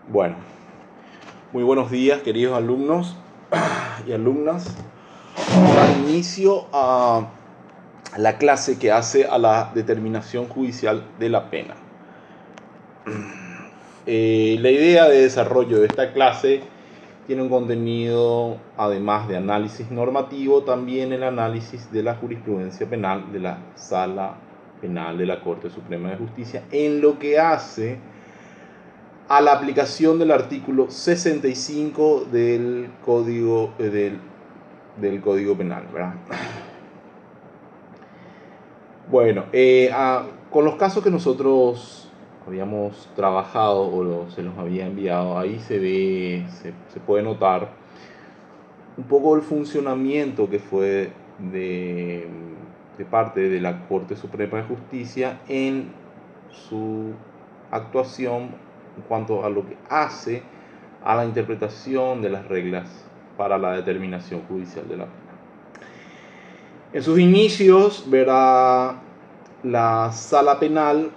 Bueno, muy buenos días, queridos alumnos y alumnas. Vamos a dar inicio a la clase que hace a la determinación judicial de la pena. La idea de desarrollo de esta clase tiene un contenido, además de análisis normativo, también el análisis de la jurisprudencia penal de la Sala Penal de la Corte Suprema de Justicia en lo que hace a la aplicación del artículo 65 del Código, del Código Penal, ¿verdad? Bueno, con los casos que nosotros habíamos trabajado o se los había enviado, ahí se puede notar un poco el funcionamiento que fue de parte de la Corte Suprema de Justicia en su actuación en cuanto a lo que hace a la interpretación de las reglas para la determinación judicial de la pena. En sus inicios, verá, la sala penal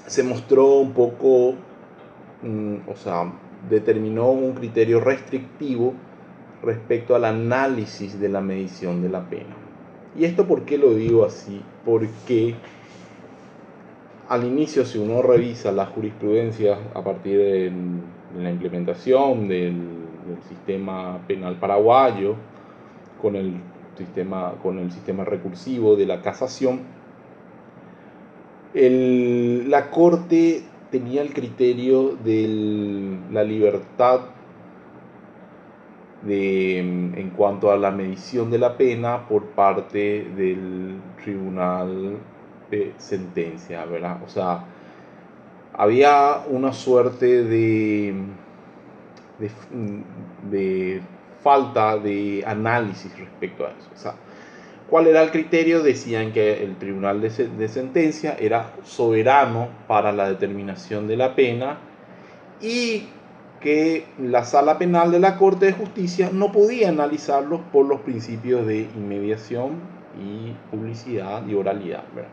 se mostró un poco, determinó un criterio restrictivo respecto al análisis de la medición de la pena. ¿Y esto por qué lo digo así? Porque al inicio, si uno revisa la jurisprudencia a partir de la implementación del sistema penal paraguayo con el sistema recursivo de la casación, la Corte tenía el criterio de la libertad en cuanto a la medición de la pena por parte del tribunal de sentencia, ¿verdad? O sea, había una suerte de falta de análisis respecto a eso. O sea, ¿cuál era el criterio? Decían que el tribunal de sentencia era soberano para la determinación de la pena y que la sala penal de la Corte de Justicia no podía analizarlos por los principios de inmediación y publicidad y oralidad, ¿verdad?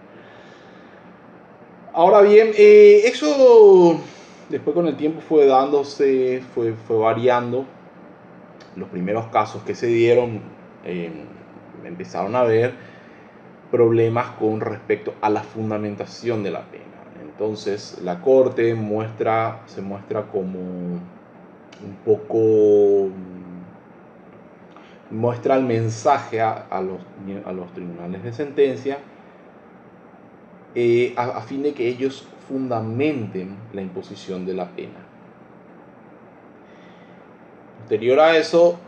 Ahora bien, eso después con el tiempo fue dándose, fue variando. Los primeros casos que se dieron empezaron a haber problemas con respecto a la fundamentación de la pena. Entonces la Corte se muestra como un poco, muestra el mensaje a los tribunales de sentencia a fin de que ellos fundamenten la imposición de la pena. Posterior a eso,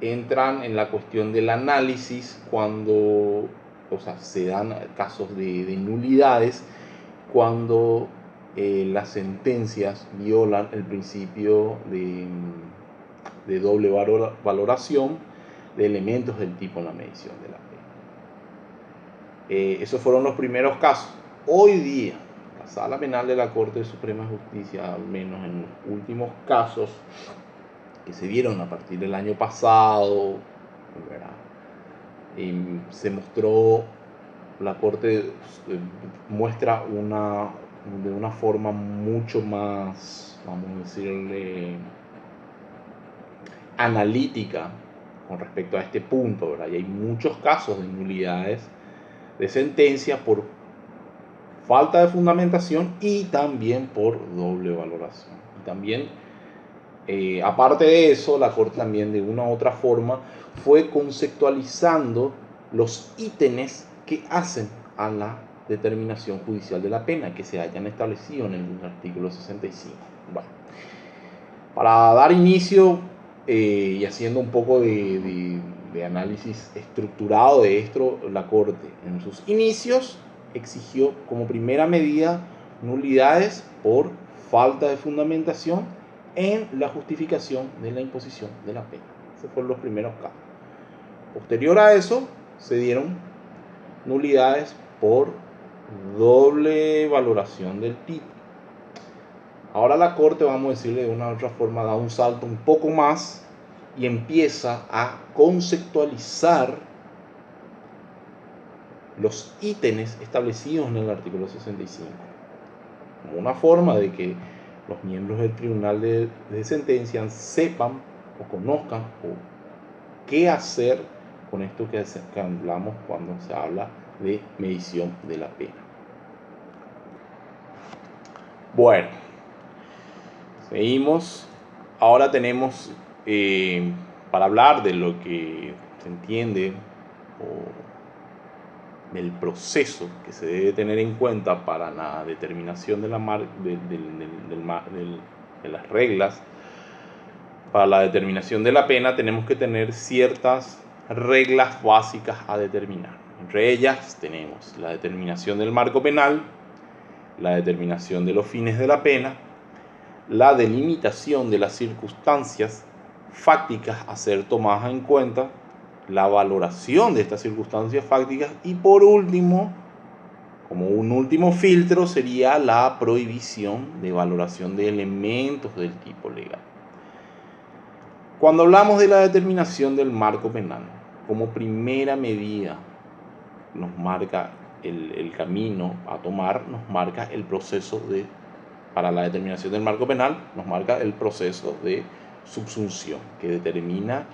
entran en la cuestión del análisis cuando, se dan casos de nulidades cuando las sentencias violan el principio de doble valoración de elementos del tipo en la medición de la pena. Esos fueron los primeros casos. Hoy día, la Sala Penal de la Corte Suprema de Justicia, al menos en los últimos casos que se dieron a partir del año pasado, se mostró, la Corte muestra de una forma mucho más, vamos a decirle, analítica con respecto a este punto, ¿verdad? Y hay muchos casos de nulidades de sentencia por falta de fundamentación y también por doble valoración. Y también, aparte de eso, la Corte también de una u otra forma fue conceptualizando los ítems que hacen a la determinación judicial de la pena que se hayan establecido en el artículo 65. Bueno, para dar inicio y haciendo un poco de análisis estructurado de esto, la Corte en sus inicios exigió como primera medida nulidades por falta de fundamentación en la justificación de la imposición de la pena. Esos fueron los primeros casos. Posterior a eso, se dieron nulidades por doble valoración del tipo. Ahora la Corte, vamos a decirle de una u otra forma, da un salto un poco más y empieza a conceptualizar los ítems establecidos en el artículo 65. como una forma de que los miembros del tribunal de sentencia sepan o conozcan o qué hacer con esto que hablamos cuando se habla de medición de la pena. Bueno, seguimos. Ahora tenemos, para hablar de lo que se entiende o del proceso que se debe tener en cuenta para la determinación de, de las reglas, para la determinación de la pena, tenemos que tener ciertas reglas básicas a determinar. Entre ellas tenemos la determinación del marco penal, la determinación de los fines de la pena, la delimitación de las circunstancias fácticas a ser tomadas en cuenta, la valoración de estas circunstancias fácticas y por último, como un último filtro, sería la prohibición de valoración de elementos del tipo legal. Cuando hablamos de la determinación del marco penal, como primera medida nos marca el camino a tomar, nos marca el proceso para la determinación del marco penal, nos marca el proceso de subsunción, que determina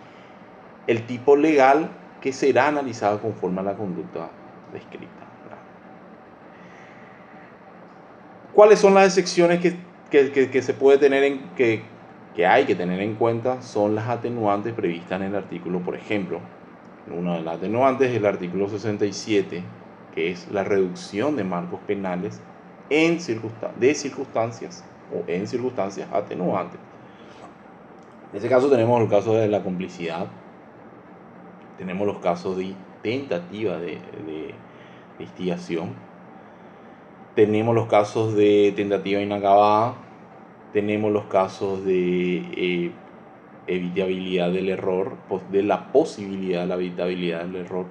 el tipo legal que será analizado conforme a la conducta descrita. ¿Cuáles son las excepciones que se puede tener que hay que tener en cuenta? Son las atenuantes previstas en el artículo, por ejemplo, una de las atenuantes es el artículo 67, que es la reducción de marcos penales en circunstancias atenuantes. En ese caso tenemos el caso de la complicidad, tenemos los casos de tentativa de instigación, tenemos los casos de tentativa inacabada, tenemos los casos de evitabilidad del error, de la posibilidad de la evitabilidad del error,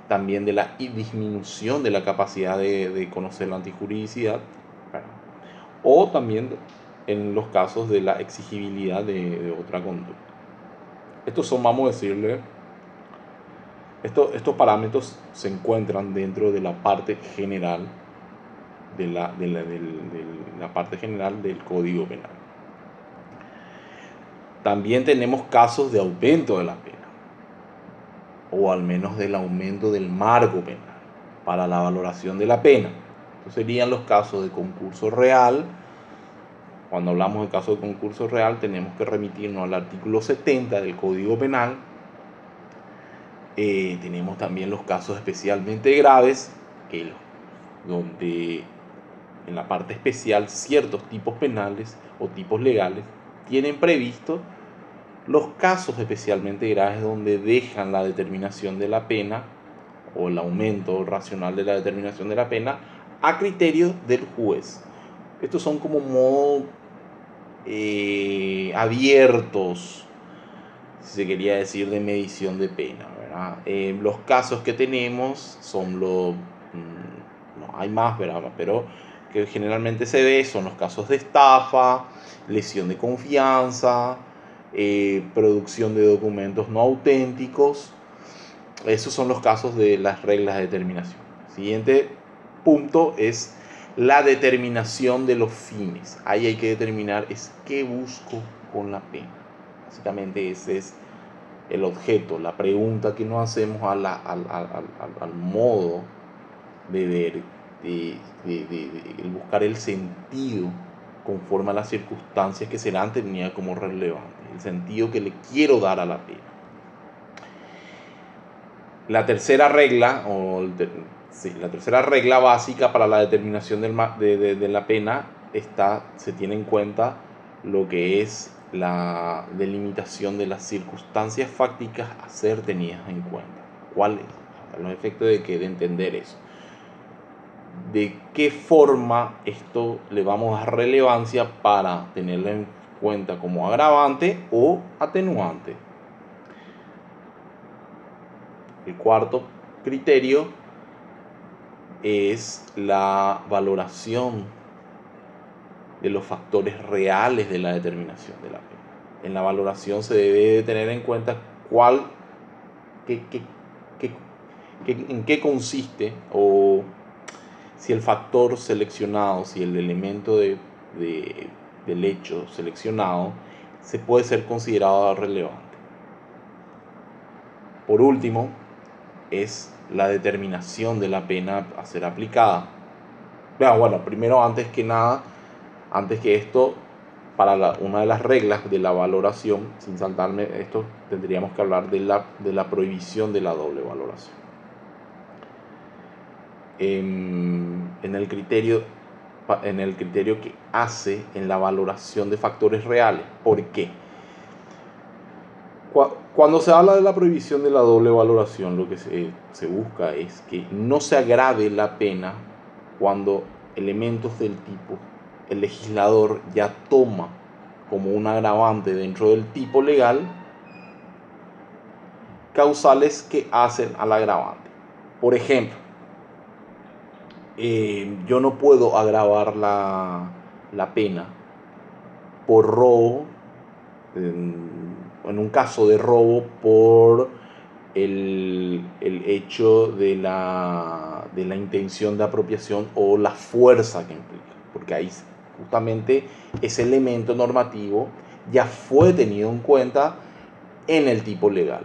también de la disminución de la capacidad de conocer la antijuridicidad, o también en los casos de la exigibilidad de otra conducta. Estos son, vamos a decirle, estos parámetros se encuentran dentro de la parte general de la parte general del Código Penal. También tenemos casos de aumento de la pena, o al menos del aumento del marco penal para la valoración de la pena. Estos serían los casos de concurso real. Cuando hablamos de casos de concurso real, tenemos que remitirnos al artículo 70 del Código Penal. Tenemos también los casos especialmente graves, donde en la parte especial ciertos tipos penales o tipos legales tienen previsto los casos especialmente graves donde dejan la determinación de la pena o el aumento racional de la determinación de la pena a criterio del juez. Estos son como modos abiertos, si se quería decir, de medición de pena, ¿verdad? Los casos que tenemos son no hay más, ¿verdad? Pero que generalmente se ve son los casos de estafa, lesión de confianza, producción de documentos no auténticos. Esos son los casos de las reglas de determinación. Siguiente punto es la determinación de los fines. Ahí hay que determinar qué busco con la pena. Básicamente ese es el objeto, la pregunta que nos hacemos al modo de ver, de buscar el sentido conforme a las circunstancias que serán tenidas como relevantes, el sentido que le quiero dar a la pena. La tercera regla, la tercera regla básica para la determinación de la pena se tiene en cuenta lo que es la delimitación de las circunstancias fácticas a ser tenidas en cuenta. ¿Cuáles? Los efectos de entender eso. De qué forma esto le vamos a dar relevancia para tenerlo en cuenta como agravante o atenuante. El cuarto criterio es la valoración de los factores reales de la determinación de la pena. En la valoración se debe tener en cuenta en qué consiste o si el factor seleccionado, si el elemento del hecho seleccionado se puede ser considerado relevante. Por último, es la determinación de la pena a ser aplicada. Bueno, primero, antes que esto, para una de las reglas de la valoración, sin saltarme esto, tendríamos que hablar de la prohibición de la doble valoración. En el criterio que hace en la valoración de factores reales. ¿Por qué? Cuando se habla de la prohibición de la doble valoración, lo que se busca es que no se agrave la pena cuando elementos del tipo el legislador ya toma como un agravante dentro del tipo legal causales que hacen al agravante. Por ejemplo, yo no puedo agravar la pena por robo, en un caso de robo por el hecho de la intención de apropiación o la fuerza que implica, porque ahí justamente ese elemento normativo ya fue tenido en cuenta en el tipo legal.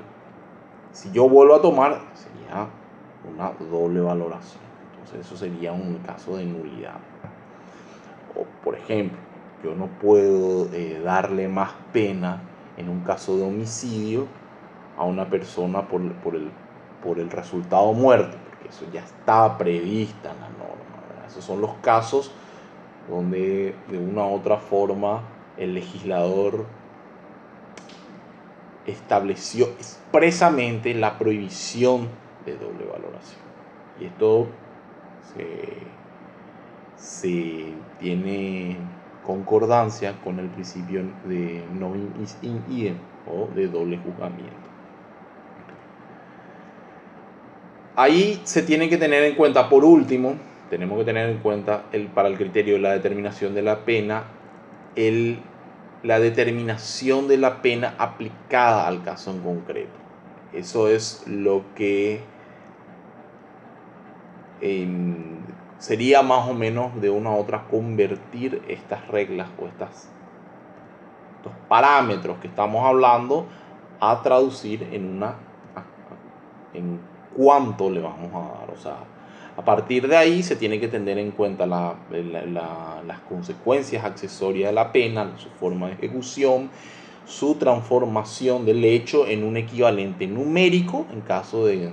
Si yo vuelvo a tomar, sería una doble valoración. Entonces eso sería un caso de nulidad. O, por ejemplo, yo no puedo darle más pena en un caso de homicidio a una persona por el resultado muerte, porque eso ya está prevista en la norma, ¿verdad? Esos son los casos donde de una u otra forma el legislador estableció expresamente la prohibición de doble valoración. Y esto se tiene concordancia con el principio de non bis in idem o de doble juzgamiento. Ahí se tiene que tener en cuenta, por último, tenemos que tener en cuenta para el criterio de la determinación de la pena, la determinación de la pena aplicada al caso en concreto. Eso es lo que sería más o menos de una u otra convertir estas reglas o estos parámetros que estamos hablando a traducir en cuánto le vamos a dar. O sea, a partir de ahí se tiene que tener en cuenta las consecuencias accesorias de la pena, su forma de ejecución, su transformación del hecho en un equivalente numérico en caso de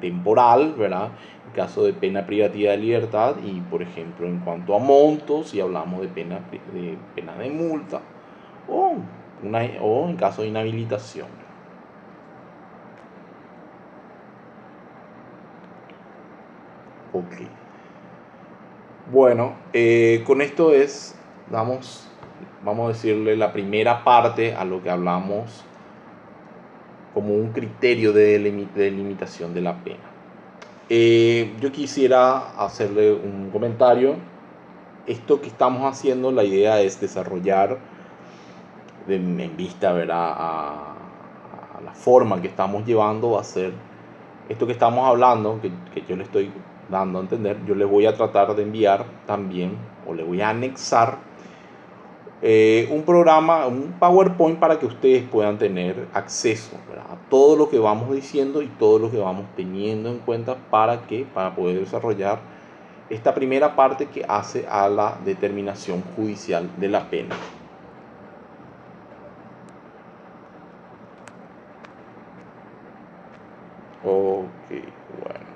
temporal, ¿verdad? En caso de pena privativa de libertad y, por ejemplo, en cuanto a montos, si hablamos de pena de multa o en caso de inhabilitación. Ok. Bueno, con esto vamos a decirle la primera parte a lo que hablamos como un criterio de delimitación de la pena. Yo quisiera hacerle un comentario. Esto que estamos haciendo, la idea es desarrollar en vista, ¿verdad?, a la forma que estamos llevando, va a ser esto que estamos hablando, que yo le estoy dando a entender. Yo les voy a tratar de enviar también, o le voy a anexar un programa, un PowerPoint, para que ustedes puedan tener acceso, ¿verdad?, a todo lo que vamos diciendo y todo lo que vamos teniendo en cuenta para poder desarrollar esta primera parte que hace a la determinación judicial de la pena. Ok, bueno.